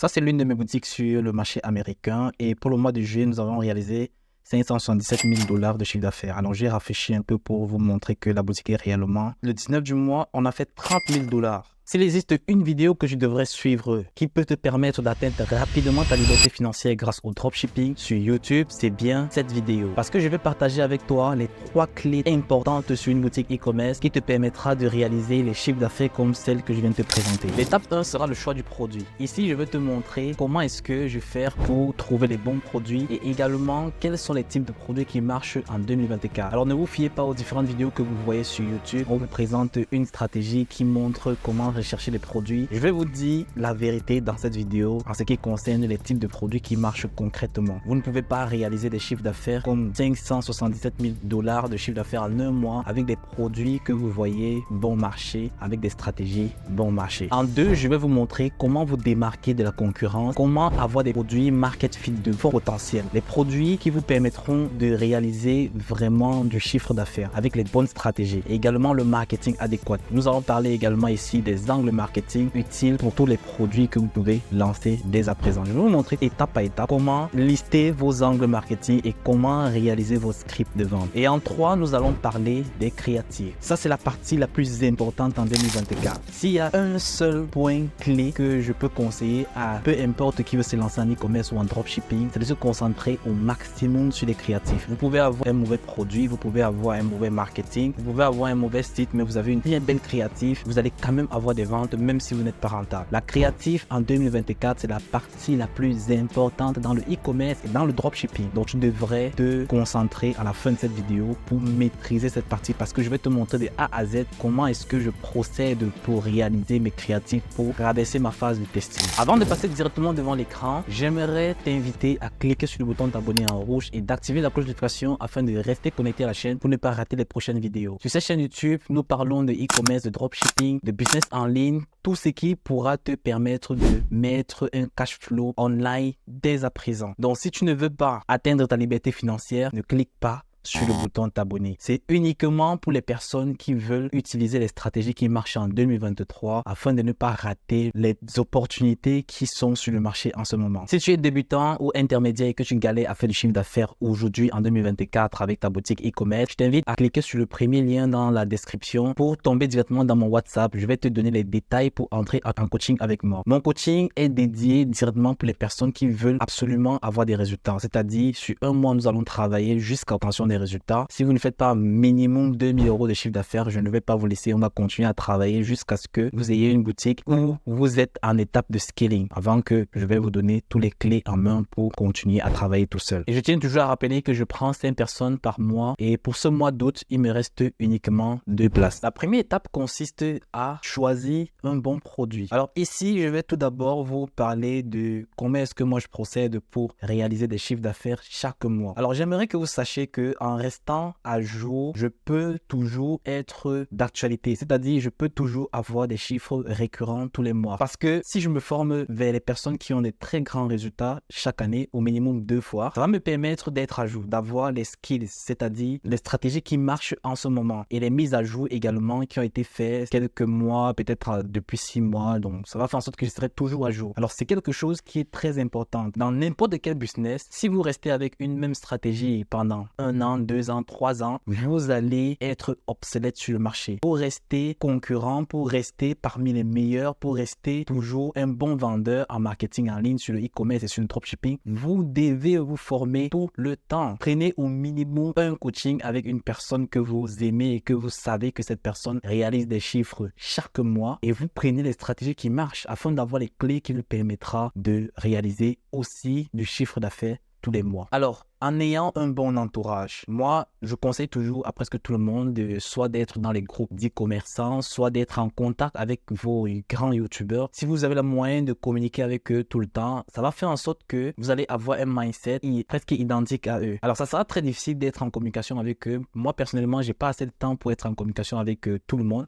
Ça, c'est l'une de mes boutiques sur le marché américain. Et pour le mois de juillet, nous avons réalisé 577 000 $ de chiffre d'affaires. Alors, j'ai rafraîchi un peu pour vous montrer que la boutique est réellement. Le 19 du mois, on a fait 30 000 $. S'il existe une vidéo que je devrais suivre qui peut te permettre d'atteindre rapidement ta liberté financière grâce au dropshipping sur YouTube, c'est bien cette vidéo. Parce que je vais partager avec toi les 3 clés importantes sur une boutique e-commerce qui te permettra de réaliser les chiffres d'affaires comme celle que je viens de te présenter. L'étape 1 sera le choix du produit. Ici, je vais te montrer comment est-ce que je vais faire pour trouver les bons produits et également quels sont les types de produits qui marchent en 2024. Alors, ne vous fiez pas aux différentes vidéos que vous voyez sur YouTube. On vous présente une stratégie qui montre comment chercher les produits. Je vais vous dire la vérité dans cette vidéo en ce qui concerne les types de produits qui marchent concrètement. Vous ne pouvez pas réaliser des chiffres d'affaires comme 577 000 $ de chiffre d'affaires en un mois avec des produits que vous voyez bon marché, avec des stratégies bon marché. En 2, je vais vous montrer comment vous démarquer de la concurrence, comment avoir des produits market fit de fort potentiel, les produits qui vous permettront de réaliser vraiment du chiffre d'affaires avec les bonnes stratégies et également le marketing adéquat. Nous allons parler également ici des angles marketing utiles pour tous les produits que vous pouvez lancer dès à présent. Je vais vous montrer étape par étape comment lister vos angles marketing et comment réaliser vos scripts de vente. Et en 3, nous allons parler des créatifs. Ça, c'est la partie la plus importante en 2024. S'il y a un seul point clé que je peux conseiller à peu importe qui veut se lancer en e-commerce ou en dropshipping, c'est de se concentrer au maximum sur les créatifs. Vous pouvez avoir un mauvais produit, vous pouvez avoir un mauvais marketing, vous pouvez avoir un mauvais site, mais vous avez une bien belle créative, vous allez quand même avoir des ventes même si vous n'êtes pas rentable. La créative en 2024, c'est la partie la plus importante dans le e-commerce et dans le dropshipping. Donc tu devrais te concentrer à la fin de cette vidéo pour maîtriser cette partie parce que je vais te montrer de A à Z comment est-ce que je procède pour réaliser mes créatifs, pour traverser ma phase de testing. Avant de passer directement devant l'écran, j'aimerais t'inviter à cliquer sur le bouton t'abonner en rouge et d'activer la cloche de notification afin de rester connecté à la chaîne pour ne pas rater les prochaines vidéos. Sur cette chaîne YouTube, nous parlons de e-commerce, de dropshipping, de business en ligne, tout ce qui pourra te permettre de mettre un cash flow online dès à présent. Donc, si tu ne veux pas atteindre ta liberté financière, ne clique pas sur le bouton t'abonner. C'est uniquement pour les personnes qui veulent utiliser les stratégies qui marchent en 2023 afin de ne pas rater les opportunités qui sont sur le marché en ce moment. Si tu es débutant ou intermédiaire et que tu galères à faire du chiffre d'affaires aujourd'hui en 2024 avec ta boutique e-commerce, je t'invite à cliquer sur le premier lien dans la description pour tomber directement dans mon WhatsApp. Je vais te donner les détails pour entrer en coaching avec moi. Mon coaching est dédié directement pour les personnes qui veulent absolument avoir des résultats. C'est-à-dire, sur un mois, nous allons travailler jusqu'à l'obtention des résultats. Si vous ne faites pas minimum 2 000 € de chiffre d'affaires, je ne vais pas vous laisser. On va continuer à travailler jusqu'à ce que vous ayez une boutique où vous êtes en étape de scaling avant que je vais vous donner toutes les clés en main pour continuer à travailler tout seul. Et je tiens toujours à rappeler que je prends 5 personnes par mois et pour ce mois d'août, il me reste uniquement 2 places. La première étape consiste à choisir un bon produit. Alors ici, je vais tout d'abord vous parler de comment est-ce que moi je procède pour réaliser des chiffres d'affaires chaque mois. Alors j'aimerais que vous sachiez que en restant à jour, je peux toujours être d'actualité. C'est-à-dire, je peux toujours avoir des chiffres récurrents tous les mois. Parce que si je me forme vers les personnes qui ont des très grands résultats chaque année, au minimum 2 fois, ça va me permettre d'être à jour, d'avoir les skills, c'est-à-dire les stratégies qui marchent en ce moment et les mises à jour également qui ont été faites quelques mois, peut-être depuis 6 mois. Donc, ça va faire en sorte que je serai toujours à jour. Alors, c'est quelque chose qui est très important. Dans n'importe quel business, si vous restez avec une même stratégie pendant 1 an, 2 ans, 3 ans, vous allez être obsolète sur le marché. Pour rester concurrent, pour rester parmi les meilleurs, pour rester toujours un bon vendeur en marketing en ligne sur le e-commerce et sur le dropshipping, vous devez vous former tout le temps. Prenez au minimum un coaching avec une personne que vous aimez et que vous savez que cette personne réalise des chiffres chaque mois et vous prenez les stratégies qui marchent afin d'avoir les clés qui vous permettra de réaliser aussi du chiffre d'affaires tous les mois. Alors, en ayant un bon entourage, moi, je conseille toujours à presque tout le monde de soit d'être dans les groupes d'e-commerçants, soit d'être en contact avec vos grands youtubeurs. Si vous avez le moyen de communiquer avec eux tout le temps, ça va faire en sorte que vous allez avoir un mindset presque identique à eux. Alors, ça sera très difficile d'être en communication avec eux. Moi, personnellement, j'ai pas assez de temps pour être en communication avec tout le monde.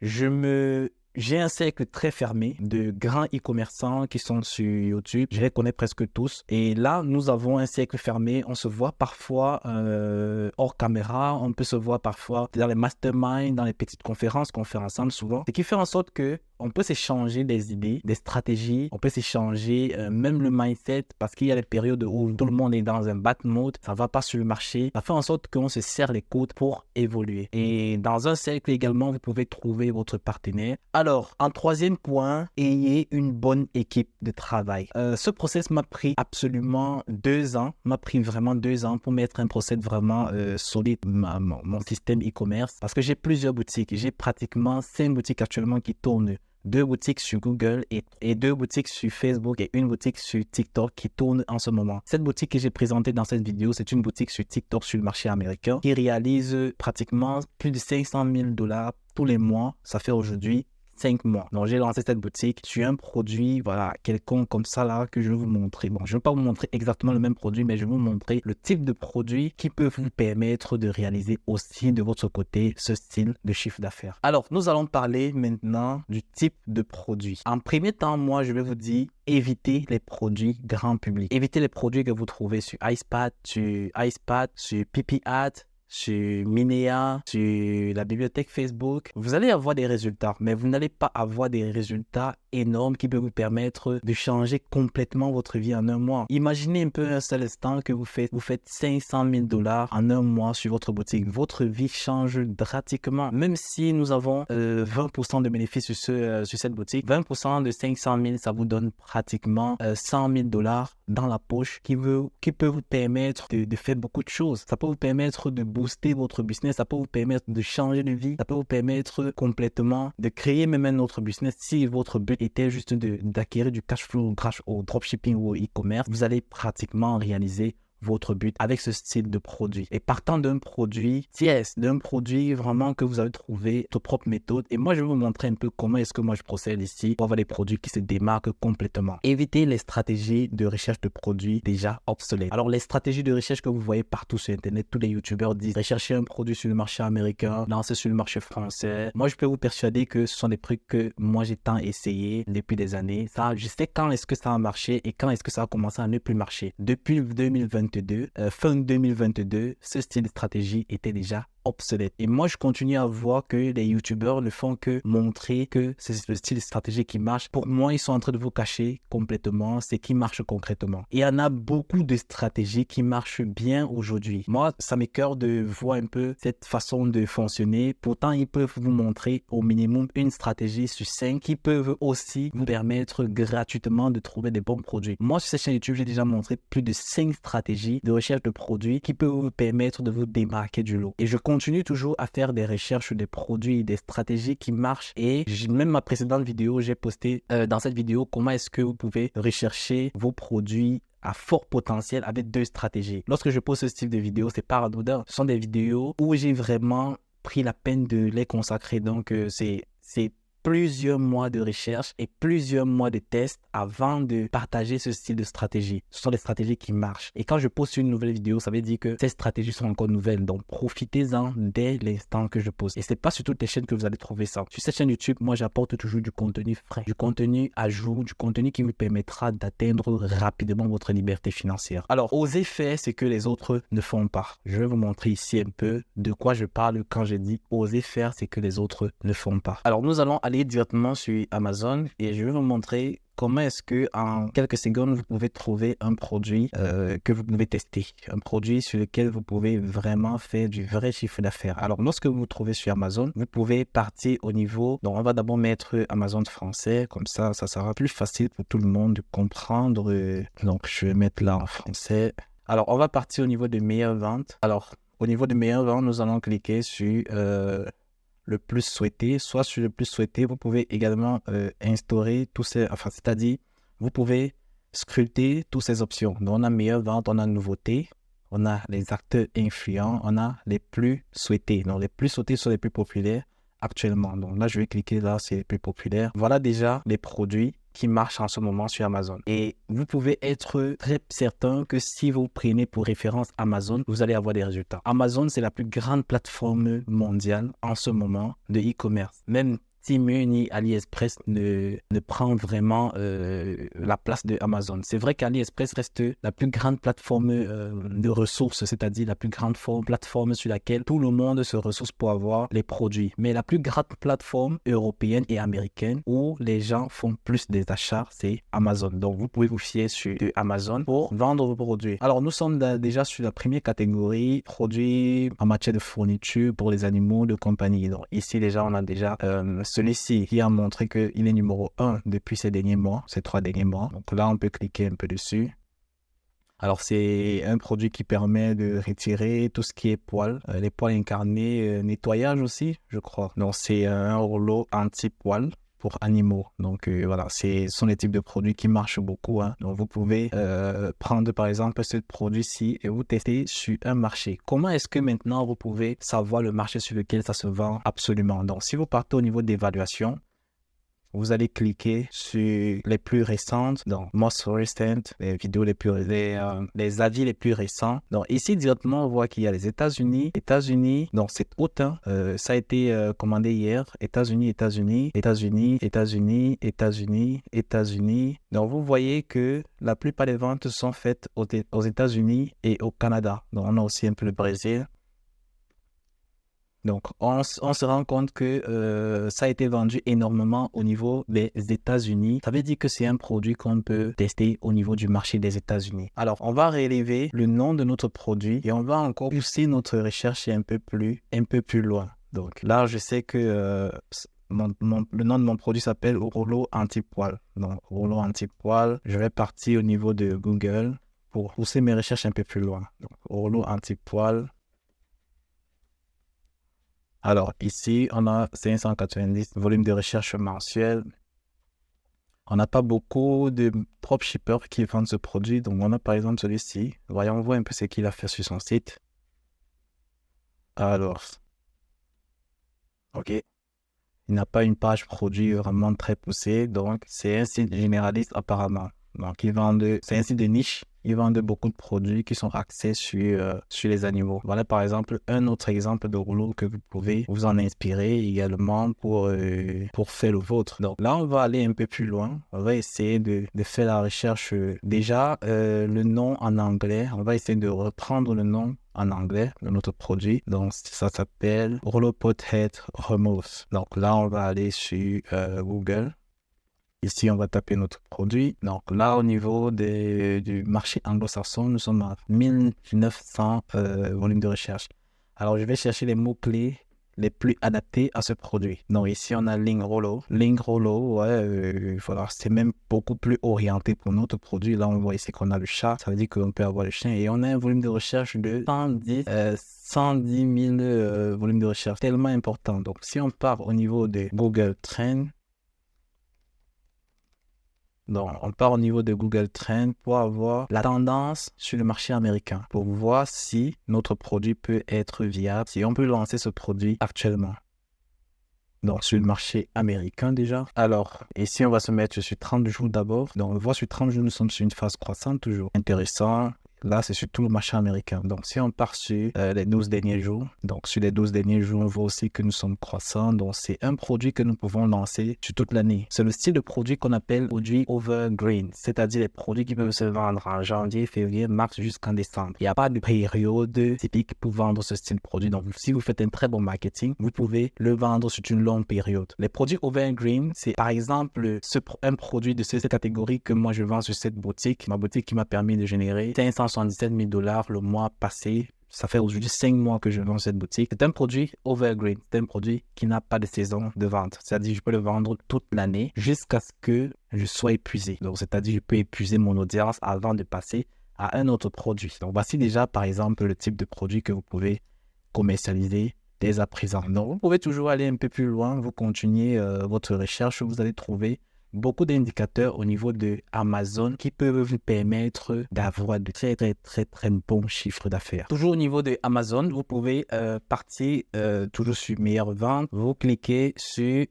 J'ai un cercle très fermé de grands e-commerçants qui sont sur YouTube. Je les connais presque tous. Et là, nous avons un cercle fermé. On se voit parfois hors caméra. On peut se voir parfois dans les masterminds, dans les petites conférences qu'on fait ensemble souvent. Ce qui fait en sorte que on peut s'échanger des idées, des stratégies, on peut s'échanger même le mindset parce qu'il y a des périodes où tout le monde est dans un bad mode, ça va pas sur le marché. Ça fait en sorte qu'on se serre les coudes pour évoluer. Et dans un cercle également, vous pouvez trouver votre partenaire. Alors, en troisième point, ayez une bonne équipe de travail. Ce process m'a pris absolument 2 ans, m'a pris vraiment 2 ans pour mettre un process vraiment solide, mon système e-commerce, parce que j'ai plusieurs boutiques. J'ai pratiquement 5 boutiques actuellement qui tournent. 2 boutiques sur Google et 2 boutiques sur Facebook et une boutique sur TikTok qui tourne en ce moment. Cette boutique que j'ai présentée dans cette vidéo, c'est une boutique sur TikTok sur le marché américain qui réalise pratiquement plus de 500 000 $ tous les mois. Ça fait aujourd'hui 5 mois. Donc, j'ai lancé cette boutique sur un produit, voilà, quelconque comme ça là que je vais vous montrer. Bon, je ne vais pas vous montrer exactement le même produit, mais je vais vous montrer le type de produit qui peut vous permettre de réaliser aussi de votre côté ce style de chiffre d'affaires. Alors, nous allons parler maintenant du type de produit. En premier temps, moi, je vais vous dire évitez les produits grand public. Évitez les produits que vous trouvez sur iSpot, sur PipiAd, sur Minea, sur la bibliothèque Facebook. Vous allez avoir des résultats, mais vous n'allez pas avoir des résultats énormes qui peuvent vous permettre de changer complètement votre vie en un mois. Imaginez un peu un seul instant que vous faites 500 000 $ en un mois sur votre boutique. Votre vie change drastiquement. Même si nous avons 20% de bénéfices sur cette boutique, 20% de 500 000, ça vous donne pratiquement 100 000 $ dans la poche qui peut vous permettre de faire beaucoup de choses. Ça peut vous permettre de booster votre business, ça peut vous permettre de changer de vie, ça peut vous permettre complètement de créer même un autre business. Si votre but était juste d'acquérir du cash flow grâce au dropshipping ou au e-commerce, vous allez pratiquement réaliser votre but avec ce style de produit. Et partant d'un produit d'un produit vraiment que vous avez trouvé votre propre méthode. Et moi, je vais vous montrer un peu comment est-ce que moi je procède ici pour avoir des produits qui se démarquent complètement. Évitez les stratégies de recherche de produits déjà obsolètes. Alors, les stratégies de recherche que vous voyez partout sur Internet, tous les youtubeurs disent rechercher un produit sur le marché américain, lancer sur le marché français. Moi, je peux vous persuader que ce sont des trucs que moi j'ai tant essayé depuis des années. Ça, je sais quand est-ce que ça a marché et quand est-ce que ça a commencé à ne plus marcher. Depuis 2022, fin 2022, ce style de stratégie était déjà obsolète. Et moi, je continue à voir que les youtubeurs ne font que montrer que c'est le style de stratégie qui marche. Pour moi, ils sont en train de vous cacher complètement ce qui marche concrètement. Et il y en a beaucoup de stratégies qui marchent bien aujourd'hui. Moi, ça m'écoeure de voir un peu cette façon de fonctionner. Pourtant, ils peuvent vous montrer au minimum une stratégie sur 5 qui peuvent aussi vous permettre gratuitement de trouver des bons produits. Moi, sur cette chaîne YouTube, j'ai déjà montré plus de 5 stratégies de recherche de produits qui peuvent vous permettre de vous démarquer du lot. Et je continue toujours à faire des recherches des produits, des stratégies qui marchent. Et même ma précédente vidéo, j'ai posté dans cette vidéo comment est-ce que vous pouvez rechercher vos produits à fort potentiel avec 2 stratégies. Lorsque je pose ce style de vidéo, c'est pas anodin. Ce sont des vidéos où j'ai vraiment pris la peine de les consacrer. Donc, c'est plusieurs mois de recherche et plusieurs mois de tests avant de partager ce style de stratégie. Ce sont des stratégies qui marchent. Et quand je poste une nouvelle vidéo, ça veut dire que ces stratégies sont encore nouvelles. Donc, profitez-en dès l'instant que je poste. Et c'est pas sur toutes les chaînes que vous allez trouver ça. Sur cette chaîne YouTube, moi, j'apporte toujours du contenu frais, du contenu à jour, du contenu qui vous permettra d'atteindre rapidement votre liberté financière. Alors, osez faire ce que les autres ne font pas. Je vais vous montrer ici un peu de quoi je parle quand je dis oser faire ce que les autres ne font pas. Alors, nous allons aller directement sur Amazon et je vais vous montrer comment est-ce que en quelques secondes vous pouvez trouver un produit que vous pouvez tester, un produit sur lequel vous pouvez vraiment faire du vrai chiffre d'affaires. Alors lorsque vous vous trouvez sur Amazon, vous pouvez partir au niveau, donc on va d'abord mettre Amazon français, comme ça sera plus facile pour tout le monde de comprendre. Donc je vais mettre là en français. Alors on va partir au niveau de meilleures ventes. Alors au niveau de meilleures ventes, nous allons cliquer sur le plus souhaité. Soit sur le plus souhaité, vous pouvez également instaurer tous ces, c'est-à-dire vous pouvez scruter toutes ces options. Donc on a meilleure vente, on a nouveauté, on a les acteurs influents, on a les plus souhaités. Donc les plus souhaités sont les plus populaires actuellement. Donc là je vais cliquer là, c'est les plus populaires. Voilà déjà les produits qui marchent en ce moment sur Amazon. Et vous pouvez être très certain que si vous prenez pour référence Amazon, vous allez avoir des résultats. Amazon, c'est la plus grande plateforme mondiale en ce moment de e-commerce. Même Temu ni AliExpress ne prend vraiment la place de Amazon. C'est vrai qu'AliExpress reste la plus grande plateforme de ressources, c'est-à-dire la plus grande plateforme sur laquelle tout le monde se ressource pour avoir les produits. Mais la plus grande plateforme européenne et américaine où les gens font plus des achats, c'est Amazon. Donc, vous pouvez vous fier sur Amazon pour vendre vos produits. Alors, nous sommes déjà sur la première catégorie, produits en matière de fourniture pour les animaux de compagnie. Donc, ici, déjà, on a déjà celui-ci qui a montré qu'il est numéro 1 depuis ces 3 derniers mois. Donc là, on peut cliquer un peu dessus. Alors, c'est un produit qui permet de retirer tout ce qui est poils, les poils incarnés, nettoyage aussi, je crois. Donc, c'est un rouleau anti-poils pour animaux. Donc, voilà, ce sont les types de produits qui marchent beaucoup. Hein. Donc, vous pouvez prendre, par exemple, ce produit-ci et vous tester sur un marché. Comment est-ce que maintenant, vous pouvez savoir le marché sur lequel ça se vend absolument? Donc, si vous partez au niveau d'évaluation, vous allez cliquer sur les plus récentes, donc Most Recent, les vidéos les avis les plus récents. Donc ici directement on voit qu'il y a les États-Unis, donc c'est août, ça a été commandé hier, États-Unis. Donc vous voyez que la plupart des ventes sont faites aux États-Unis et au Canada. Donc on a aussi un peu le Brésil. Donc, on se rend compte que ça a été vendu énormément au niveau des États-Unis. Ça veut dire que c'est un produit qu'on peut tester au niveau du marché des États-Unis. Alors, on va relever le nom de notre produit et on va encore pousser notre recherche un peu plus loin. Donc, là, je sais que le nom de mon produit s'appelle rouleau anti-poil. Donc, rouleau anti-poil, je vais partir au niveau de Google pour pousser mes recherches un peu plus loin. Donc, rouleau anti-poil. Alors, ici, on a 590 volumes de recherche mensuel. On n'a pas beaucoup de dropshippers qui vendent ce produit. Donc, on a par exemple celui-ci. Voyons voir un peu ce qu'il a fait sur son site. Alors, OK. Il n'a pas une page produit vraiment très poussée. Donc, c'est un site généraliste apparemment. Donc, c'est un site de niche. Ils vendent beaucoup de produits qui sont axés sur les animaux. Voilà par exemple un autre exemple de rouleau que vous pouvez vous en inspirer également pour faire le vôtre. Donc là, on va aller un peu plus loin. On va essayer de faire la recherche. Déjà, le nom en anglais. On va essayer de reprendre le nom en anglais de notre produit. Donc ça s'appelle Rouleau Pothead Remove. Donc là, on va aller sur Google. Ici, on va taper notre produit. Donc là, au niveau du marché anglo-saxon, nous sommes à 1900 volumes de recherche. Alors, je vais chercher les mots-clés les plus adaptés à ce produit. Donc ici, on a Ling Rollo. Ling Rollo, ouais, voilà, c'est même beaucoup plus orienté pour notre produit. Là, on voit ici qu'on a le chat. Ça veut dire qu'on peut avoir le chien. Et on a un volume de recherche de 110 000 volumes de recherche. Tellement important. Donc, si on part au niveau de Google Trends, donc, on part au niveau de Google Trends pour avoir la tendance sur le marché américain, pour voir si notre produit peut être viable, si on peut lancer ce produit actuellement. Donc, sur le marché américain déjà. Alors, ici, on va se mettre sur 30 jours d'abord. Donc, on voit sur 30 jours, nous sommes sur une phase croissante toujours. Intéressant. Là, c'est sur tout le marché américain. Donc, si on part sur les 12 derniers jours, donc sur les 12 derniers jours, on voit aussi que nous sommes croissants. Donc, c'est un produit que nous pouvons lancer sur toute l'année. C'est le style de produit qu'on appelle produit evergreen, c'est-à-dire les produits qui peuvent se vendre en janvier, février, mars jusqu'en décembre. Il n'y a pas de période typique pour vendre ce style de produit. Donc, si vous faites un très bon marketing, vous pouvez le vendre sur une longue période. Les produits evergreen, c'est par exemple un produit de cette catégorie que moi je vends sur cette boutique. Ma boutique qui m'a permis de générer 577 000 $ le mois passé. Ça fait aujourd'hui 5 mois que je vends cette boutique. C'est un produit evergreen. C'est un produit qui n'a pas de saison de vente. C'est-à-dire, je peux le vendre toute l'année jusqu'à ce que je sois épuisé. Donc, c'est-à-dire, je peux épuiser mon audience avant de passer à un autre produit. Donc, voici déjà, par exemple, le type de produit que vous pouvez commercialiser dès à présent. Donc, vous pouvez toujours aller un peu plus loin. Vous continuez votre recherche. Vous allez trouver beaucoup d'indicateurs au niveau de Amazon qui peuvent vous permettre d'avoir de très bons chiffres d'affaires. Toujours au niveau de Amazon, vous pouvez partir toujours sur meilleure vente. Vous cliquez sur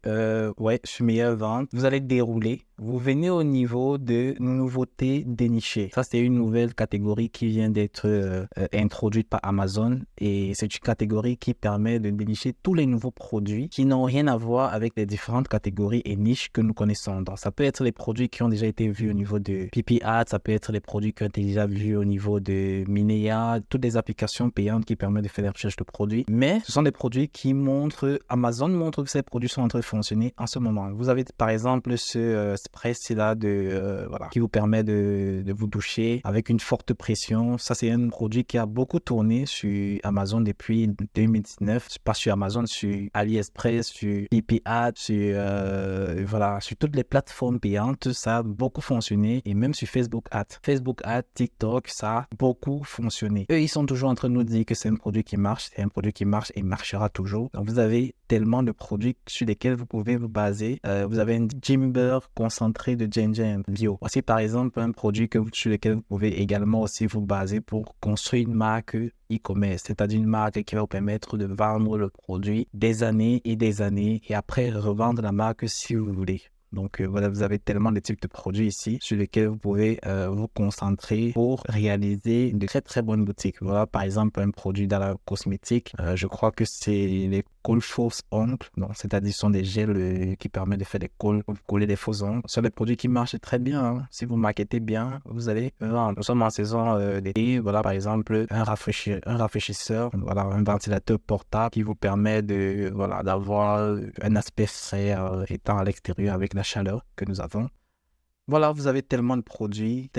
meilleure vente. Vous allez dérouler. Vous venez au niveau de nouveautés dénichées. Ça, c'est une nouvelle catégorie qui vient d'être introduite par Amazon et c'est une catégorie qui permet de dénicher tous les nouveaux produits qui n'ont rien à voir avec les différentes catégories et niches que nous connaissons. Donc, ça peut être les produits qui ont déjà été vus au niveau de PPAds, ça peut être les produits qui ont été déjà vus au niveau de Minea, toutes les applications payantes qui permettent de faire des recherches de produits. Mais ce sont des produits qui Amazon montre que ces produits sont en train de fonctionner en ce moment. Vous avez par exemple ce spray-là qui vous permet de vous doucher avec une forte pression. Ça, c'est un produit qui a beaucoup tourné sur Amazon depuis 2019. Pas sur Amazon, sur AliExpress, sur PPAds, sur toutes les plateformes payantes. Ça a beaucoup fonctionné et même sur Facebook Ads, TikTok, ça a beaucoup fonctionné. Eux, ils sont toujours en train de nous dire que c'est un produit qui marche. C'est un produit qui marche et marchera toujours. Donc, vous avez tellement de produits sur lesquels vous pouvez vous baser. Vous avez un Jimber concentré de ginger bio. Voici par exemple un produit sur lequel vous pouvez également aussi vous baser pour construire une marque e-commerce, c'est-à-dire une marque qui va vous permettre de vendre le produit des années et après revendre la marque si vous voulez. Donc voilà, vous avez tellement de types de produits ici sur lesquels vous pouvez vous concentrer pour réaliser de très bonnes boutiques. Voilà par exemple un produit dans la cosmétique. Je crois que c'est les colle fausses ongles. Donc c'est-à-dire ce sont des gels qui permettent de faire des colles pour coller des faux ongles. Ce sont des produits qui marchent très bien. Hein. Si vous marketez bien, vous allez vendre. Nous sommes en saison d'été. Voilà par exemple un rafraîchisseur. Voilà un ventilateur portable qui vous permet d'avoir un aspect frais étant à l'extérieur avec la chaleur que nous avons. Voilà, vous avez tellement de produits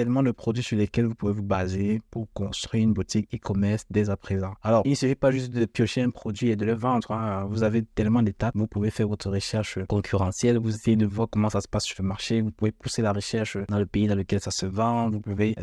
sur lesquels vous pouvez vous baser pour construire une boutique e-commerce dès à présent. Alors, il ne suffit pas juste de piocher un produit et de le vendre. Hein. Vous avez tellement d'étapes. Vous pouvez faire votre recherche concurrentielle. Vous essayez de voir comment ça se passe sur le marché. Vous pouvez pousser la recherche dans le pays dans lequel ça se vend. Vous pouvez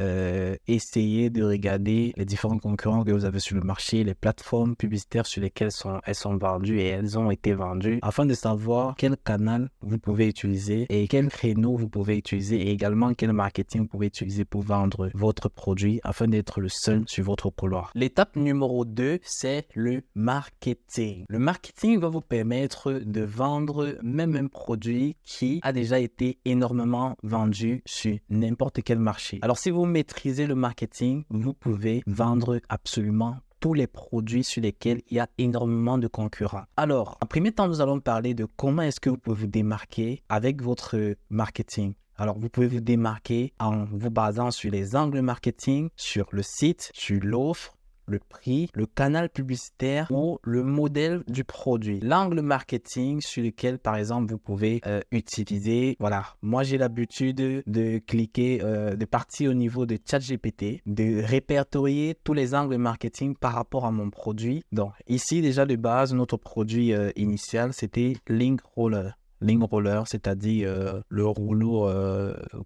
essayer de regarder les différents concurrents que vous avez sur le marché, les plateformes publicitaires sur lesquelles elles sont vendues et elles ont été vendues, afin de savoir quel canal vous pouvez utiliser et quel créneau vous pouvez utiliser et également quel marketing vous pouvez utiliser pour vendre votre produit afin d'être le seul sur votre couloir. L'étape numéro 2, c'est le marketing. Le marketing va vous permettre de vendre même un produit qui a déjà été énormément vendu sur n'importe quel marché. Alors, si vous maîtrisez le marketing, vous pouvez vendre absolument tous les produits sur lesquels il y a énormément de concurrents. Alors, en premier temps, nous allons parler de comment est-ce que vous pouvez vous démarquer avec votre marketing. Alors, vous pouvez vous démarquer en vous basant sur les angles marketing, sur le site, sur l'offre, le prix, le canal publicitaire ou le modèle du produit. L'angle marketing sur lequel, par exemple, vous pouvez utiliser, voilà, moi j'ai l'habitude de cliquer, de partir au niveau de ChatGPT, de répertorier tous les angles marketing par rapport à mon produit. Donc, ici, déjà de base, notre produit initial, c'était Link Roller. Link roller, c'est-à-dire le rouleau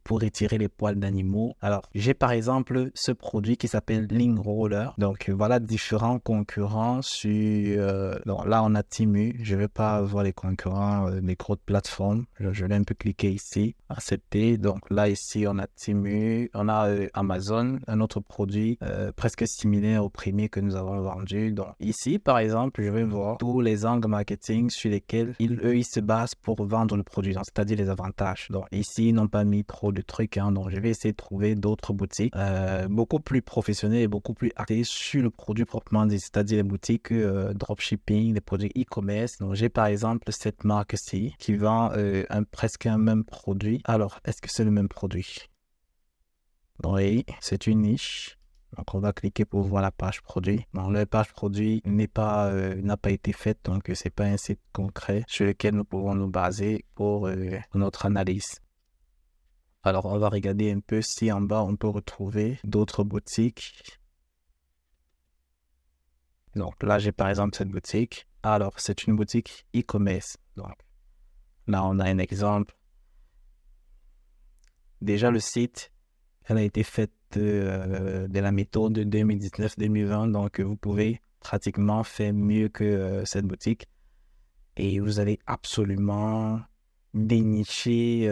pour retirer les poils d'animaux. Alors, j'ai par exemple ce produit qui s'appelle Link roller. Donc, voilà différents concurrents sur... donc là, on a Temu. Je ne vais pas voir les concurrents des grosses plateformes. Je vais un peu cliquer ici, accepter. Donc là, ici, on a Temu. On a Amazon, un autre produit presque similaire au premier que nous avons vendu. Donc ici, par exemple, je vais voir tous les angles marketing sur lesquels ils se basent pour vendre le produit, c'est-à-dire les avantages. Donc ici, ils n'ont pas mis trop de trucs, hein, donc je vais essayer de trouver d'autres boutiques beaucoup plus professionnelles et beaucoup plus axées sur le produit proprement dit, c'est-à-dire les boutiques dropshipping, les produits e-commerce. Donc j'ai par exemple cette marque-ci qui vend presque un même produit. Alors, est-ce que c'est le même produit? Oui, c'est une niche. Donc, on va cliquer pour voir la page produit. Donc, la page produit n'a pas été faite, donc c'est pas un site concret sur lequel nous pouvons nous baser pour notre analyse. Alors, on va regarder un peu si en bas, on peut retrouver d'autres boutiques. Donc, là, j'ai par exemple cette boutique. Alors, c'est une boutique e-commerce. Donc, là, on a un exemple. Déjà, le site, elle a été faite de la méthode 2019-2020, donc vous pouvez pratiquement faire mieux que cette boutique et vous allez absolument dénicher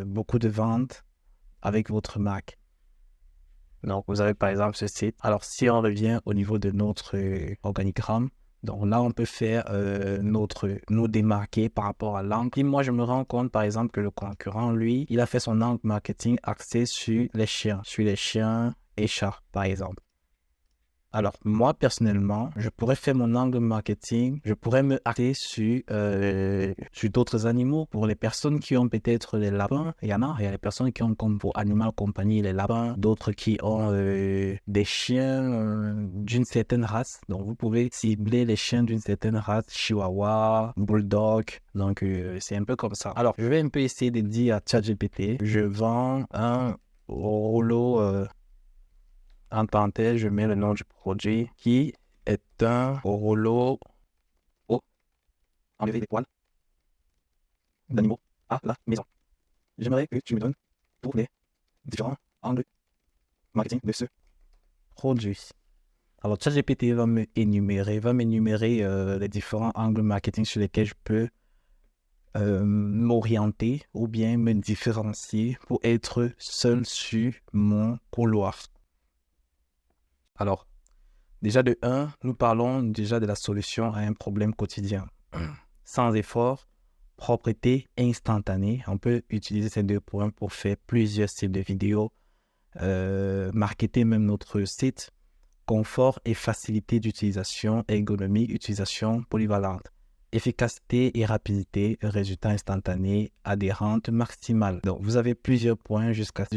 beaucoup de ventes avec votre marque. Donc, vous avez par exemple ce site. Alors, si on revient au niveau de notre organigramme, donc là, on peut faire nous démarquer par rapport à l'angle. Et moi, je me rends compte, par exemple, que le concurrent, lui, il a fait son angle marketing axé sur les chiens et chats, par exemple. Alors, moi, personnellement, je pourrais faire mon angle marketing, je pourrais me axer sur d'autres animaux. Pour les personnes qui ont peut-être les lapins, il y a les personnes qui ont comme pour animal compagnie les lapins, d'autres qui ont des chiens d'une certaine race. Donc, vous pouvez cibler les chiens d'une certaine race, Chihuahua, Bulldog. Donc, c'est un peu comme ça. Alors, je vais un peu essayer de dire à ChatGPT, je vends un rouleau... En parenthèse, je mets le nom du produit qui est un rouleau pour enlever les poils d'animaux à la maison. J'aimerais que tu me donnes tous les différents angles marketing de ce produit. Alors, ChatGPT va m'énumérer les différents angles marketing sur lesquels je peux m'orienter ou bien me différencier pour être seul sur mon couloir. Alors, déjà de 1, nous parlons déjà de la solution à un problème quotidien. Sans effort, propreté instantanée. On peut utiliser ces 2 points pour faire plusieurs styles de vidéos, marketer même notre site. Confort et facilité d'utilisation, ergonomie, utilisation polyvalente. Efficacité et rapidité, résultat instantané, adhérente maximale. Donc, vous avez plusieurs points jusqu'à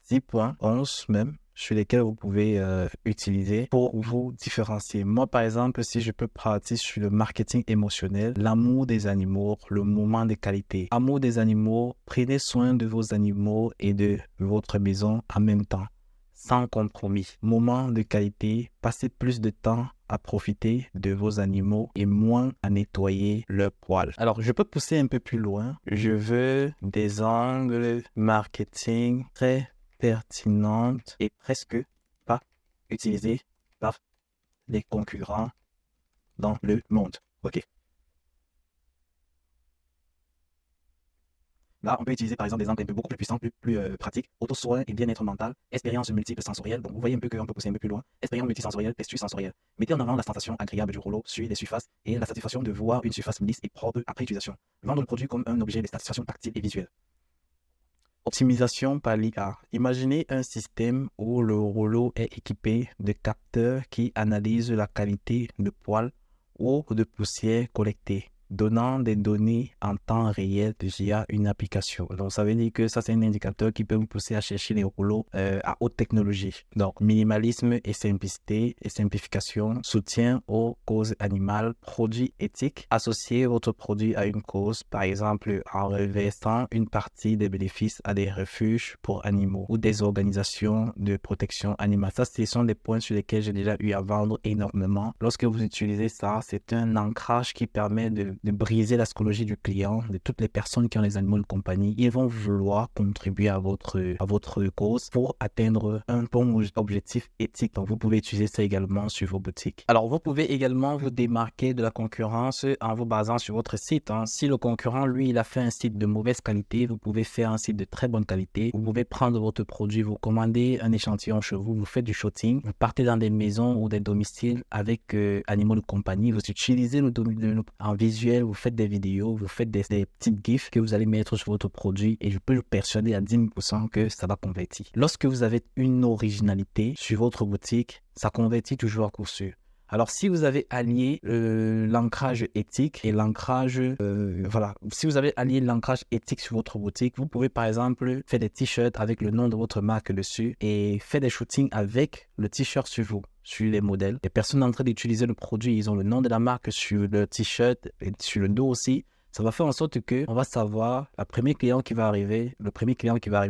10 points, 11 même, sur lesquels vous pouvez utiliser pour vous différencier. Moi, par exemple, si je peux partir sur le marketing émotionnel, l'amour des animaux, le moment de qualité. Amour des animaux, prenez soin de vos animaux et de votre maison en même temps, sans compromis. Moment de qualité, passez plus de temps à profiter de vos animaux et moins à nettoyer leurs poils. Alors, je peux pousser un peu plus loin. Je veux des angles marketing très pertinente et presque pas utilisée par les concurrents dans le monde. OK. Là, on peut utiliser par exemple des angles beaucoup plus puissants, plus pratiques. Auto-soin et bien-être mental, expérience multiple sensorielle. Donc, vous voyez un peu qu'on peut pousser un peu plus loin. Expérience multisensorielle, texture sensorielle. Mettez en avant la sensation agréable du rouleau sur les surfaces et la satisfaction de voir une surface lisse et propre après utilisation. Vendre le produit comme un objet de satisfaction tactile et visuelle. Optimisation par l'IA. Imaginez un système où le rouleau est équipé de capteurs qui analysent la qualité de poils ou de poussière collectée, donnant des données en temps réel via une application. Donc, ça veut dire que ça, c'est un indicateur qui peut vous pousser à chercher les rouleaux à haute technologie. Donc, minimalisme et simplicité et simplification, soutien aux causes animales, produits éthiques. Associez votre produit à une cause, par exemple en reversant une partie des bénéfices à des refuges pour animaux ou des organisations de protection animale. Ça, ce sont des points sur lesquels j'ai déjà eu à vendre énormément. Lorsque vous utilisez ça, c'est un ancrage qui permet de briser la psychologie du client, de toutes les personnes qui ont les animaux de compagnie. Ils vont vouloir contribuer à votre cause pour atteindre un bon objectif éthique. Donc, vous pouvez utiliser ça également sur vos boutiques. Alors, vous pouvez également vous démarquer de la concurrence en vous basant sur votre site. Si le concurrent, lui, il a fait un site de mauvaise qualité, vous pouvez faire un site de très bonne qualité. Vous pouvez prendre votre produit, vous commandez un échantillon chez vous, vous faites du shooting, vous partez dans des maisons ou des domiciles avec animaux de compagnie, vous utilisez en visuel, vous faites des vidéos, vous faites des petites gifs que vous allez mettre sur votre produit et je peux le persuader à 10% que ça va convertir. Lorsque vous avez une originalité sur votre boutique, ça convertit toujours à coup sûr. Alors, si vous avez allié l'ancrage éthique et l'ancrage, si vous avez allié l'ancrage éthique sur votre boutique, vous pouvez par exemple faire des t-shirts avec le nom de votre marque dessus et faire des shootings avec le t-shirt sur vous, sur les modèles. Les personnes en train d'utiliser le produit, ils ont le nom de la marque sur le t-shirt et sur le dos aussi. Ça va faire en sorte que on va savoir, le premier client qui va arriver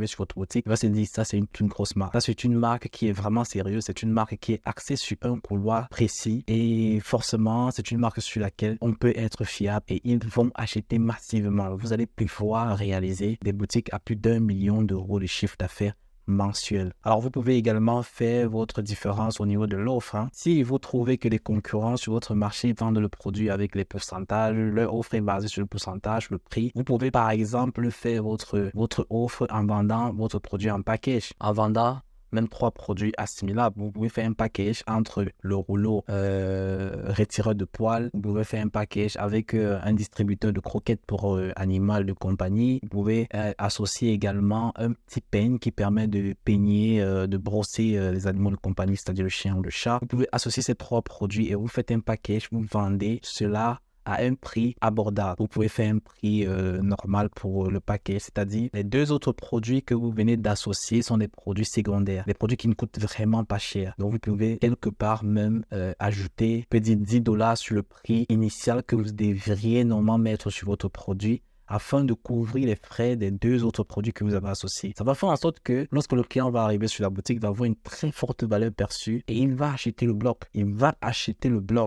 sur votre boutique, il va se dire ça c'est une grosse marque. Ça c'est une marque qui est vraiment sérieuse, c'est une marque qui est axée sur un couloir précis et forcément c'est une marque sur laquelle on peut être fiable et ils vont acheter massivement. Vous allez pouvoir réaliser des boutiques à plus d'1 million d'euros de chiffre d'affaires mensuel. Alors, vous pouvez également faire votre différence au niveau de l'offre. Si vous trouvez que les concurrents sur votre marché vendent le produit avec les pourcentages, leur offre est basée sur le pourcentage, le prix, vous pouvez par exemple faire votre offre en vendant votre produit en package, en vendant même 3 produits assimilables. Vous pouvez faire un package entre le rouleau retireur de poils. Vous pouvez faire un package avec un distributeur de croquettes pour animal de compagnie. Vous pouvez associer également un petit peigne qui permet de peigner, de brosser les animaux de compagnie, c'est-à-dire le chien ou le chat. Vous pouvez associer ces 3 produits et vous faites un package. Vous vendez cela à un prix abordable. Vous pouvez faire un prix normal pour le paquet, c'est-à-dire les 2 autres produits que vous venez d'associer sont des produits secondaires, des produits qui ne coûtent vraiment pas cher. Donc vous pouvez quelque part même ajouter, peut dire $10 sur le prix initial que vous devriez normalement mettre sur votre produit, afin de couvrir les frais des 2 autres produits que vous avez associés. Ça va faire en sorte que lorsque le client va arriver sur la boutique, il va avoir une très forte valeur perçue et il va acheter le bloc.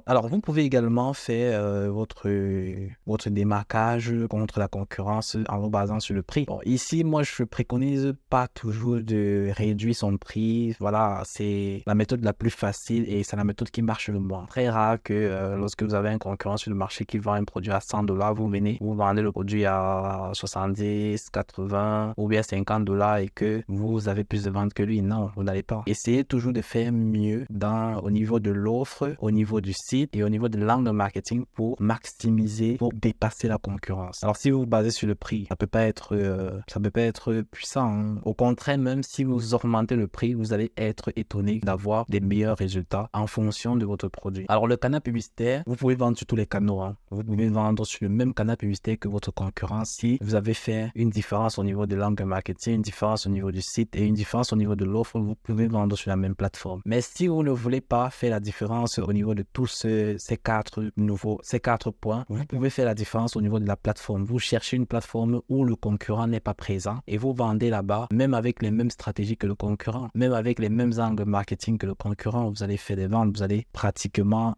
Alors, vous pouvez également faire votre démarquage contre la concurrence en vous basant sur le prix. Bon, ici, moi, je ne préconise pas toujours de réduire son prix. Voilà, c'est la méthode la plus facile et c'est la méthode qui marche le moins. Très rare que lorsque vous avez un concurrent sur le marché qui vend un produit à $100, vous vendez le produit à 70, 80 ou bien $50 et que vous avez plus de ventes que lui. Non, vous n'allez pas. Essayez toujours de faire mieux au niveau de l'offre, au niveau du site et au niveau de l'angle marketing pour maximiser, pour dépasser la concurrence. Alors, si vous vous basez sur le prix, ça peut pas être puissant. Au contraire, même si vous augmentez le prix, vous allez être étonné d'avoir des meilleurs résultats en fonction de votre produit. Alors, le canal publicitaire, vous pouvez vendre sur tous les canaux. Vous pouvez vendre sur le même canal publicitaire que votre concurrent. Si vous avez fait une différence au niveau de l'angle marketing, une différence au niveau du site et une différence au niveau de l'offre, vous pouvez vendre sur la même plateforme. Mais si vous ne voulez pas faire la différence au niveau de tous ces 4 points, vous pouvez faire la différence au niveau de la plateforme. Vous cherchez une plateforme où le concurrent n'est pas présent et vous vendez là-bas, même avec les mêmes stratégies que le concurrent, même avec les mêmes angles marketing que le concurrent, vous allez faire des ventes, vous allez pratiquement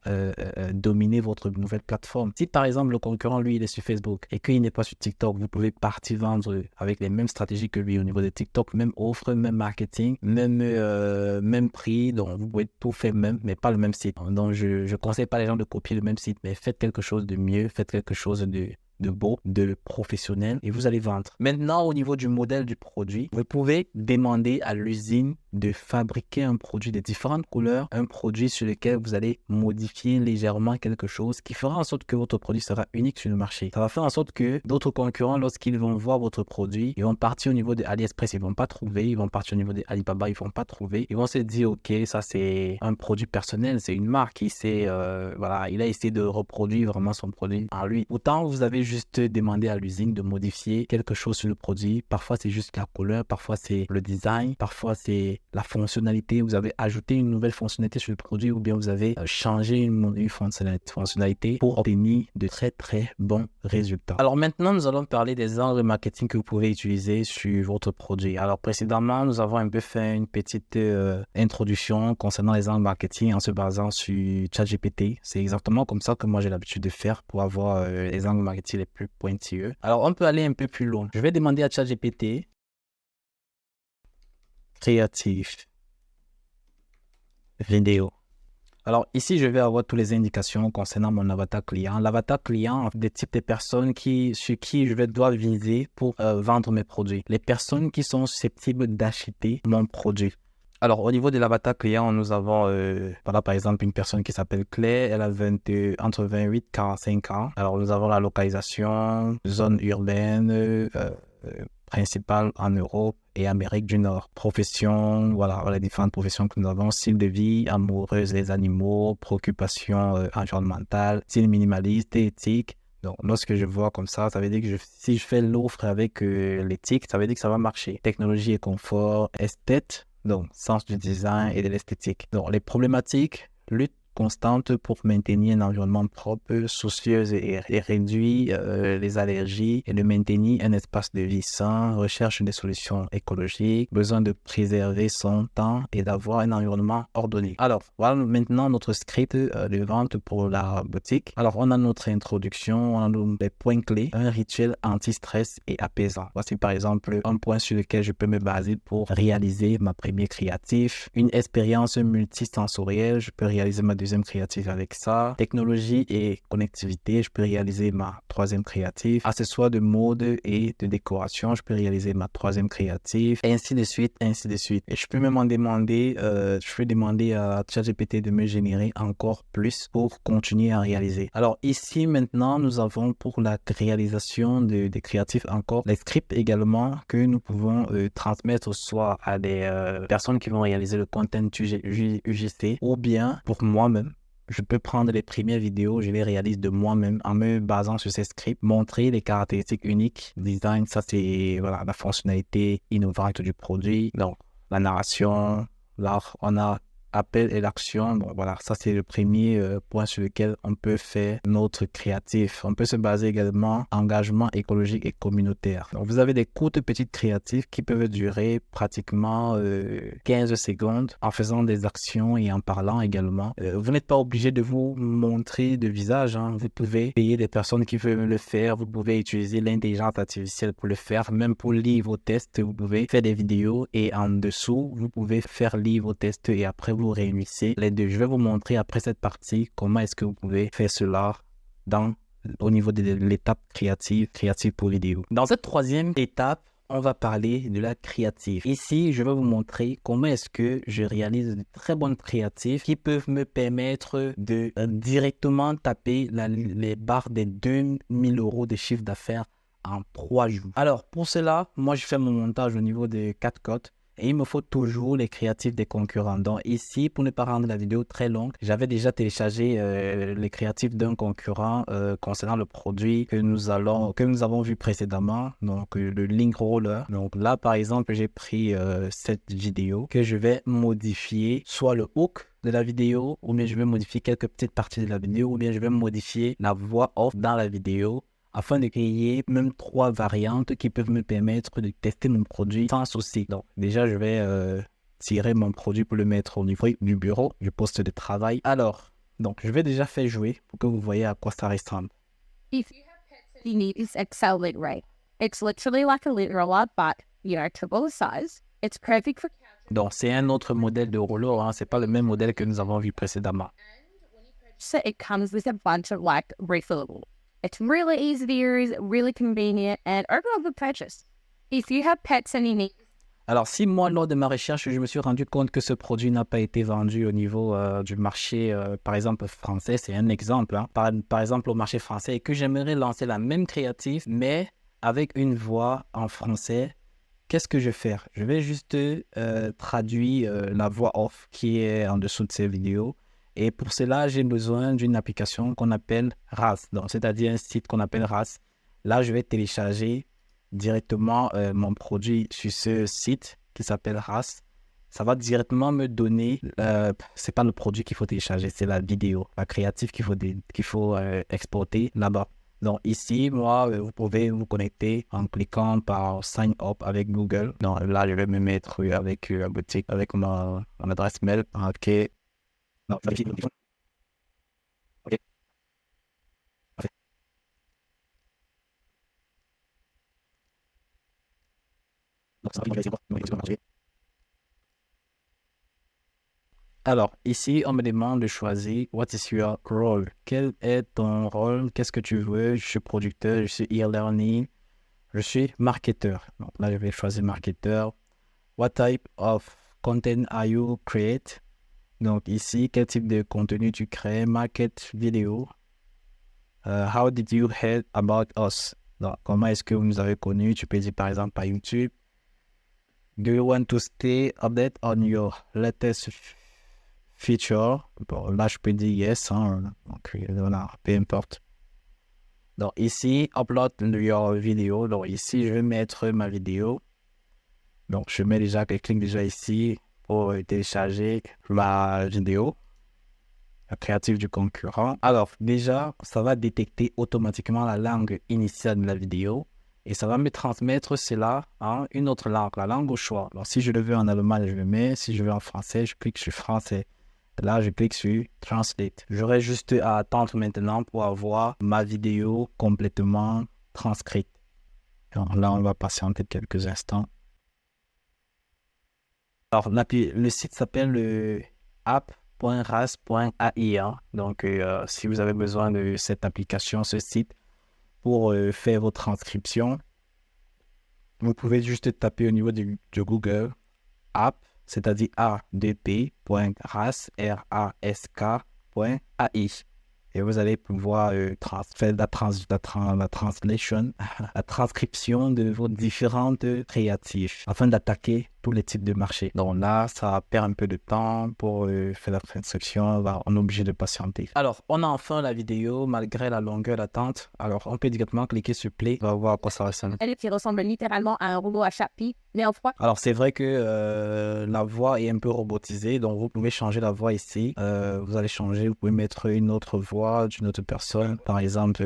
dominer votre nouvelle plateforme. Si par exemple le concurrent, lui, il est sur Facebook et qu'il n'est pas sur TikTok, vous pouvez partir vendre avec les mêmes stratégies que lui au niveau de TikTok, même offre, même marketing, même prix. Donc, vous pouvez tout faire même, mais pas le même site. Donc, je ne conseille pas les gens de copier le même site, mais faites quelque chose de mieux, faites quelque chose de beau, de professionnel et vous allez vendre. Maintenant, au niveau du modèle du produit, vous pouvez demander à l'usine de fabriquer un produit de différentes couleurs, un produit sur lequel vous allez modifier légèrement quelque chose qui fera en sorte que votre produit sera unique sur le marché. Ça va faire en sorte que d'autres concurrents, lorsqu'ils vont voir votre produit, ils vont partir au niveau de AliExpress, ils vont pas trouver, ils vont partir au niveau de Alibaba, ils vont pas trouver, ils vont se dire ok, ça c'est un produit personnel, c'est une marque, il a essayé de reproduire vraiment son produit en lui. Autant vous avez juste demandé à l'usine de modifier quelque chose sur le produit. Parfois, c'est juste la couleur, parfois, c'est le design, parfois, c'est la fonctionnalité. Vous avez ajouté une nouvelle fonctionnalité sur le produit ou bien vous avez changé une fonctionnalité pour obtenir de très, très bons résultats. Alors maintenant, nous allons parler des angles marketing que vous pouvez utiliser sur votre produit. Alors précédemment, nous avons un peu fait une petite introduction concernant les angles marketing en se basant sur ChatGPT. C'est exactement comme ça que moi, j'ai l'habitude de faire pour avoir les angles marketing les plus pointilleux. Alors, on peut aller un peu plus loin. Je vais demander à ChatGPT créatif vidéo. Alors, ici, je vais avoir toutes les indications concernant mon avatar client. L'avatar client, des types de personnes sur qui je vais devoir viser pour vendre mes produits. Les personnes qui sont susceptibles d'acheter mon produit. Alors, au niveau de l'avatar client, nous avons, par exemple, une personne qui s'appelle Claire. Elle a entre 28 et 45 ans. Alors, nous avons la localisation, zone urbaine, principale en Europe et Amérique du Nord. Profession, voilà les différentes professions que nous avons. Style de vie, amoureuse des animaux, préoccupation environnementale, style minimaliste et éthique. Donc, lorsque je vois comme ça veut dire que si je fais l'offre avec l'éthique, ça veut dire que ça va marcher. Technologie et confort, esthète. Donc, sens du design et de l'esthétique. Donc, les problématiques, lutte constante pour maintenir un environnement propre, soucieuse et réduire les allergies et de maintenir un espace de vie sain, recherche des solutions écologiques, besoin de préserver son temps et d'avoir un environnement ordonné. Alors, voilà maintenant notre script de vente pour la boutique. Alors, on a notre introduction, on a les points clés, un rituel anti-stress et apaisant. Voici par exemple un point sur lequel je peux me baser pour réaliser ma première créative, une expérience multisensorielle, je peux réaliser ma deuxième créative avec ça, technologie et connectivité, je peux réaliser ma troisième créative, accessoires de mode et de décoration, je peux réaliser ma troisième créative, ainsi de suite, ainsi de suite. Et je peux même je peux demander à ChatGPT de me générer encore plus pour continuer à réaliser. Alors ici maintenant, nous avons pour la réalisation des créatifs encore les scripts également que nous pouvons transmettre soit à des personnes qui vont réaliser le content UGC ou bien pour moi-même. Je peux prendre les premières vidéos, je les réalise de moi-même en me basant sur ces scripts, montrer les caractéristiques uniques. Design, ça c'est voilà, la fonctionnalité innovante du produit. Donc, la narration, là, on a appel et l'action. Bon, voilà, ça c'est le premier point sur lequel on peut faire notre créatif. On peut se baser également engagement écologique et communautaire. Donc, vous avez des courtes petites créatives qui peuvent durer pratiquement 15 secondes en faisant des actions et en parlant également. Vous n'êtes pas obligé de vous montrer de visage, hein. Vous pouvez payer des personnes qui veulent le faire. Vous pouvez utiliser l'intelligence artificielle pour le faire. Même pour lire vos tests, vous pouvez faire des vidéos et en dessous, vous pouvez faire lire vos tests et après vous réunissez les deux. Je vais vous montrer après cette partie comment est-ce que vous pouvez faire cela au niveau de l'étape créative pour vidéo. Dans cette troisième étape, on va parler de la créative. Ici, je vais vous montrer comment est-ce que je réalise de très bonnes créatives qui peuvent me permettre de directement taper les barres des 2000 € de chiffre d'affaires en 3 jours. Alors, pour cela, moi, je fais mon montage au niveau des 4 codes. Et il me faut toujours les créatifs des concurrents. Donc ici, pour ne pas rendre la vidéo très longue, j'avais déjà téléchargé les créatifs d'un concurrent concernant le produit que nous avons vu précédemment, donc le link roller. Donc là, par exemple, j'ai pris cette vidéo que je vais modifier, soit le hook de la vidéo, ou bien je vais modifier quelques petites parties de la vidéo, ou bien je vais modifier la voix off dans la vidéo, afin de créer même 3 variantes qui peuvent me permettre de tester mon produit sans souci. Donc déjà, je vais tirer mon produit pour le mettre au niveau du bureau, du poste de travail. Alors, donc je vais déjà faire jouer pour que vous voyez à quoi ça ressemble. If you have pets you need is Excel lid rate. It's literally like a lid roller, but, triple the size. It's perfect for couches. Donc c'est un autre modèle de rouleau, hein. C'est pas le même modèle que nous avons vu précédemment. So it comes with a bunch of refillables. It's really easy to use, really convenient, and overall good purchase. If you have pets and you need... Alors, si moi, lors de ma recherche, je me suis rendu compte que ce produit n'a pas été vendu au niveau du marché, par exemple, français, c'est un exemple, hein, par exemple au marché français, et que j'aimerais lancer la même créative, mais avec une voix en français, qu'est-ce que je vais faire? Je vais juste traduire la voix off qui est en dessous de ces vidéos. Et pour cela, j'ai besoin d'une application qu'on appelle RAS, donc c'est-à-dire un site qu'on appelle RAS. Là, je vais télécharger directement mon produit sur ce site qui s'appelle RAS. Ça va directement me donner, c'est pas le produit qu'il faut télécharger, c'est la vidéo, la créative qu'il faut exporter là-bas. Donc ici, moi, vous pouvez vous connecter en cliquant par Sign Up avec Google. Donc là, je vais me mettre avec la boutique, avec mon adresse mail. OK. Non, vérifiez le téléphone. OK. Parfait. Donc, ça va, on va essayer. Alors, ici, on me demande de choisir what is your role. Quel est ton rôle? Qu'est-ce que tu veux? Je suis producteur, je suis e-learning, je suis marketeur. Donc là, je vais choisir marketeur. What type of content are you create? Donc ici, quel type de contenu tu crées? Market vidéo. How did you hear about us? Donc, comment est-ce que vous nous avez connus? Tu peux dire par exemple par YouTube. Do you want to stay updated on your latest feature? Bon, là, je peux dire yes. Hein. Donc, voilà, peu importe. Donc, ici, upload your vidéo. Donc, ici, je vais mettre ma vidéo. Donc, je mets déjà, je clique déjà ici pour télécharger ma vidéo. créatif du concurrent. Alors, déjà, ça va détecter automatiquement la langue initiale de la vidéo et ça va me transmettre cela en une autre langue, la langue au choix. Alors, si je le veux en allemand, je le mets. Si je veux en français, je clique sur français. Là, je clique sur Translate. J'aurai juste à attendre maintenant pour avoir ma vidéo complètement transcrite. Alors là, on va patienter quelques instants. Alors, le site s'appelle le app.ras.ai. Hein. Donc, si vous avez besoin de cette application, ce site, pour faire vos transcriptions, vous pouvez juste taper au niveau de Google app, c'est-à-dire app.rask.ai. Et vous allez pouvoir faire la translation, la transcription de vos différentes créatifs afin d'attaquer tous les types de marchés. Donc là, ça perd un peu de temps pour faire la transcription. On est obligé de patienter. Alors, on a enfin la vidéo malgré la longueur d'attente. Alors, on peut directement cliquer sur Play. On va voir à quoi ça ressemble. Elle qui ressemble littéralement à un robot à chapitre, mais en froid. Alors, c'est vrai que la voix est un peu robotisée. Donc, vous pouvez changer la voix ici. Vous allez changer. Vous pouvez mettre une autre voix d'une autre personne. Par exemple,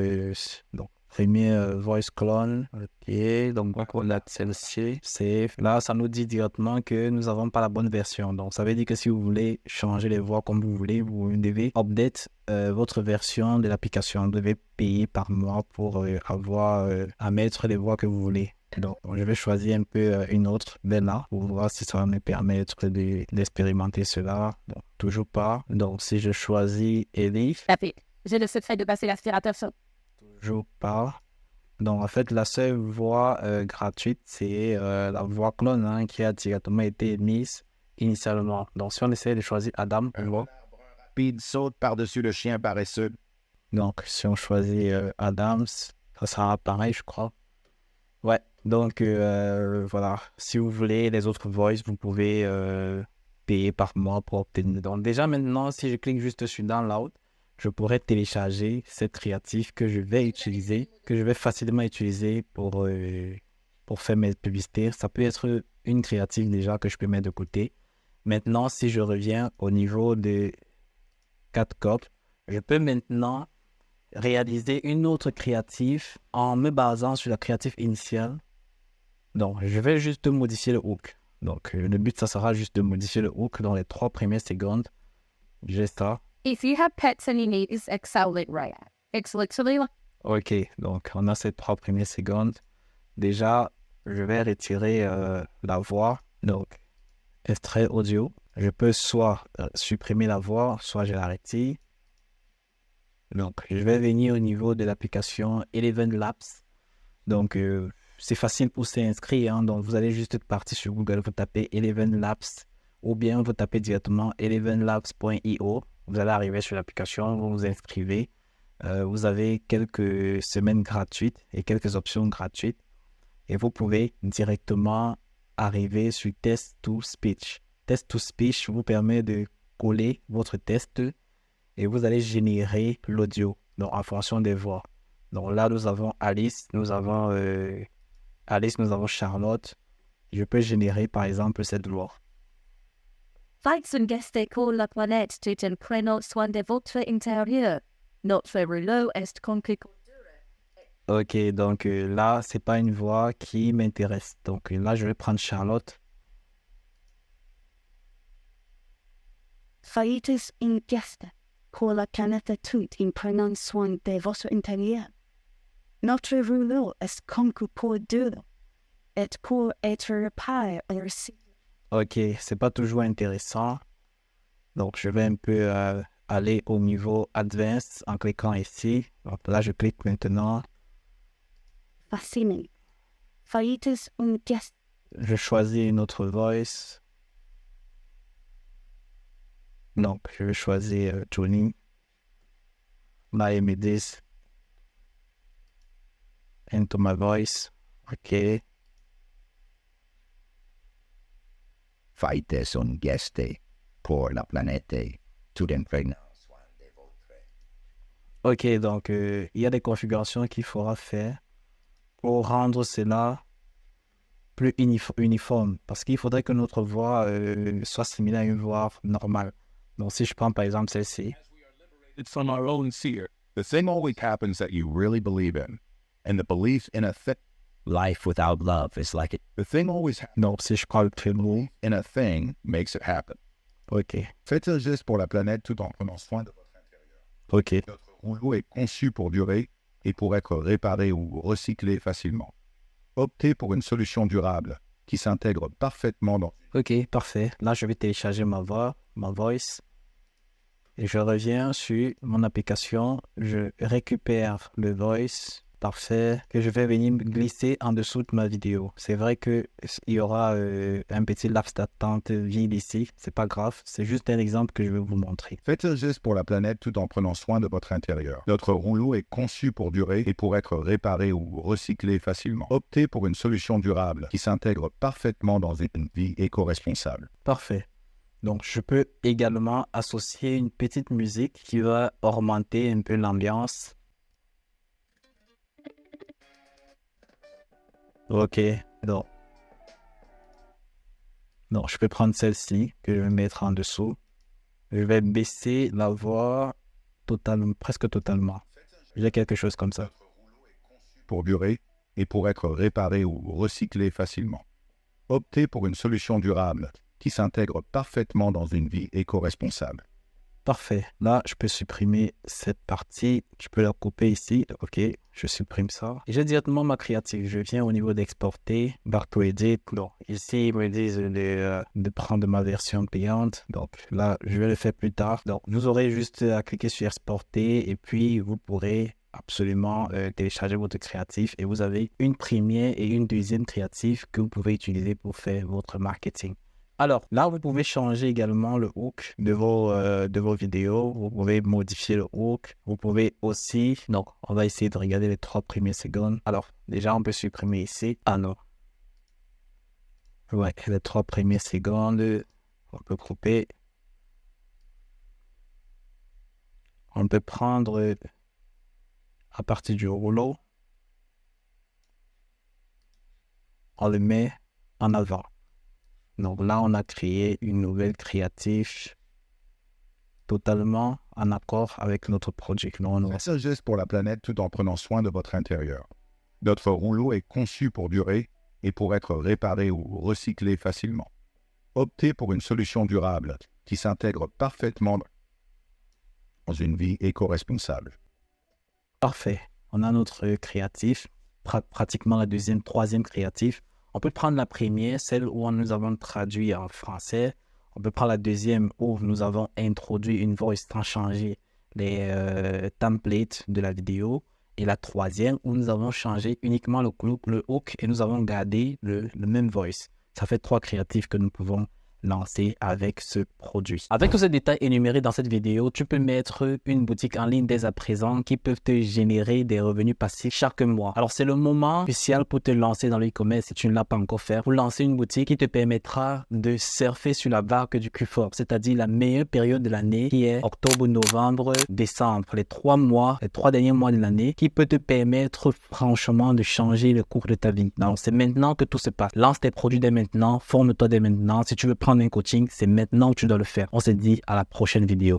donc, premier voice clone. Ok, donc on a celle-ci. Save. Là, ça nous dit directement que nous n'avons pas la bonne version. Donc, ça veut dire que si vous voulez changer les voix comme vous voulez, vous devez update votre version de l'application. Vous devez payer par mois pour avoir à mettre les voix que vous voulez. Donc, je vais choisir un peu une autre, là, pour voir si ça va me permettre d'expérimenter cela. Donc, toujours pas. Donc, si je choisis Elif, J'ai le secret de passer l'aspirateur sur. toujours pas. Donc, en fait, la seule voix gratuite, c'est la voix clone hein, qui a directement été mise initialement. Donc, si on essaie de choisir Adam, on voit. Speed saute par-dessus le chien paresseux. Donc, si on choisit Adams, ça sera pareil, je crois. Ouais, donc voilà, si vous voulez les autres voices, vous pouvez payer par mois pour obtenir. Donc déjà maintenant, si je clique juste sur Download, je pourrais télécharger cette créative que je vais utiliser, que je vais facilement utiliser pour faire mes publicités. Ça peut être une créative déjà que je peux mettre de côté. Maintenant, si je reviens au niveau de CapCut, je peux maintenant réaliser une autre créative en me basant sur la créative initiale. Donc, je vais juste modifier le hook. Donc, le but, ça sera juste de modifier le hook dans les 3 premières secondes. J'ai ça. If you have pets and you need this excellent right. It's literally like. OK, donc on a ces 3 premières secondes. Déjà, je vais retirer la voix. Donc, extrait audio. Je peux soit supprimer la voix, soit je la retire. Donc, je vais venir au niveau de l'application Eleven Labs. Donc, c'est facile pour s'inscrire. Hein. Donc, vous allez juste partir sur Google, vous tapez Eleven Labs ou bien vous tapez directement elevenlabs.io. Vous allez arriver sur l'application, vous vous inscrivez. Vous avez quelques semaines gratuites et quelques options gratuites. Et vous pouvez directement arriver sur Test to Speech. Test to Speech vous permet de coller votre test et vous allez générer l'audio donc en fonction des voix. Donc là, nous avons Alice, nous avons Charlotte. Je peux générer par exemple cette voix. Flights guest pour la planète tout un prénom soin de votre intérieur. Notre rouleau est compliqué. Ok, donc là, c'est pas une voix qui m'intéresse. Donc là, je vais prendre Charlotte. Flights guest pour la planète tout un prénom soin de votre intérieur. Notre rouleau est compliqué pour deux. Et pour être réparé aussi. Ok, c'est pas toujours intéressant. Donc, je vais un peu aller au niveau Advanced en cliquant ici. Donc, là, je clique maintenant. Fascinant. Flights guest. Je choisis une autre voice. Donc, je vais choisir Johnny. Maïmedis. Into my voice. Ok. Faites un geste pour la planète tout un prénom soin de votre. Ok, donc il y a des configurations qu'il faudra faire pour rendre cela plus uniforme. Parce qu'il faudrait que notre voix soit similaire à une voix normale. Donc si je prends par exemple celle-ci. It's from our own seer. The thing always happens that you really believe in. And the belief in a thing. Life without love is like it. The thing always happens Donc, si je prends le prénom, in a thing makes it happen. ok, Faites un geste pour la planète tout en prenant soin de votre intérieur. ok, Notre rouleau est conçu pour durer et pour être réparé ou recyclé facilement. Optez pour une solution durable qui s'intègre parfaitement dans... ok, parfait. Là, je vais télécharger ma voice. Et je reviens sur mon application. Je récupère le voice. Parfait. Que je vais venir me glisser en dessous de ma vidéo. C'est vrai qu'il y aura un petit laps d'attente vide ici. C'est pas grave. C'est juste un exemple que je vais vous montrer. Faites un geste pour la planète tout en prenant soin de votre intérieur. Notre rouleau est conçu pour durer et pour être réparé ou recyclé facilement. Optez pour une solution durable qui s'intègre parfaitement dans une vie éco-responsable. Parfait. Donc, je peux également associer une petite musique qui va augmenter un peu l'ambiance. Ok, donc je peux prendre celle-ci que je vais mettre en dessous. Je vais baisser la voix presque totalement. J'ai quelque chose comme ça. Pour durer et pour être réparé ou recyclé facilement. Optez pour une solution durable qui s'intègre parfaitement dans une vie éco-responsable. Parfait. Là, je peux supprimer cette partie. Je peux la couper ici. Ok, je supprime ça. Et j'ai directement ma créative. Je viens au niveau d'exporter. Back to edit. Donc, ici, ils me disent de prendre ma version payante. Donc, là, je vais le faire plus tard. Donc, vous aurez juste à cliquer sur exporter et puis vous pourrez absolument télécharger votre créatif et vous avez une première et une deuxième créative que vous pouvez utiliser pour faire votre marketing. Alors, là, vous pouvez changer également le hook de vos vidéos. Vous pouvez modifier le hook. Vous pouvez aussi... Donc, on va essayer de regarder les 3 premières secondes. Alors, déjà, on peut supprimer ici. Ah non. Ouais, les 3 premières secondes. On peut couper. On peut prendre à partir du rouleau. On le met en avant. Donc là, on a créé une nouvelle créative totalement en accord avec notre projet. Faites un geste pour la planète tout en prenant soin de votre intérieur. Notre rouleau est conçu pour durer et pour être réparé ou recyclé facilement. Optez pour une solution durable qui s'intègre parfaitement dans une vie éco-responsable. Parfait. On a notre créatif, pratiquement la deuxième, troisième créative. On peut prendre la première, celle où nous avons traduit en français. On peut prendre la deuxième où nous avons introduit une voix sans changer les templates de la vidéo. Et la troisième où nous avons changé uniquement le hook et nous avons gardé le même voice. Ça fait 3 créatifs que nous pouvons lancer avec ce produit. Avec tous ces détails énumérés dans cette vidéo, tu peux mettre une boutique en ligne dès à présent qui peuvent te générer des revenus passifs chaque mois. Alors c'est le moment spécial pour te lancer dans l'e-commerce si tu ne l'as pas encore fait. Pour lancer une boutique qui te permettra de surfer sur la vague du Q4, c'est-à-dire la meilleure période de l'année qui est octobre, novembre, décembre, les 3 derniers mois de l'année qui peut te permettre franchement de changer le cours de ta vie. Donc c'est maintenant que tout se passe. Lance tes produits dès maintenant, forme-toi dès maintenant. Si tu veux prendre un coaching, c'est maintenant que tu dois le faire. On se dit à la prochaine vidéo.